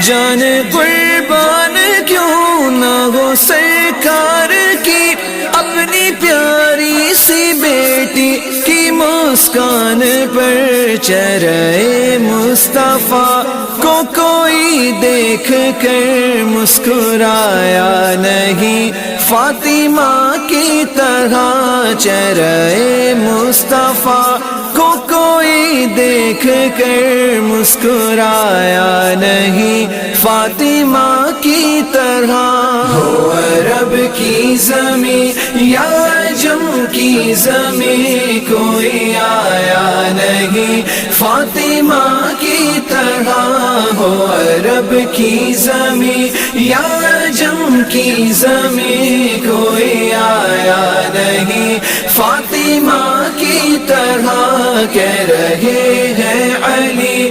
جان قربان کیوں نہ ہو سرکار کی، اپنی پیاری سی بیٹی کی مسکان پر چہرہ مصطفیٰ کو کوئی دیکھ کر مسکرایا نہیں، فاطمہ کی طرح چہرہ مصطفیٰ کو کوئی دیکھ کر مسکرایا نہیں، فاطمہ کی طرح۔ ہو عرب کی زمین یا عجم کی زمین کوئی آیا نہیں، فاطمہ کی طرح۔ ہو عرب کی زمین یا عجم کی زمین کوئی آیا نہیں، فاطمہ کی طرح۔ کہہ رہے ہیں علی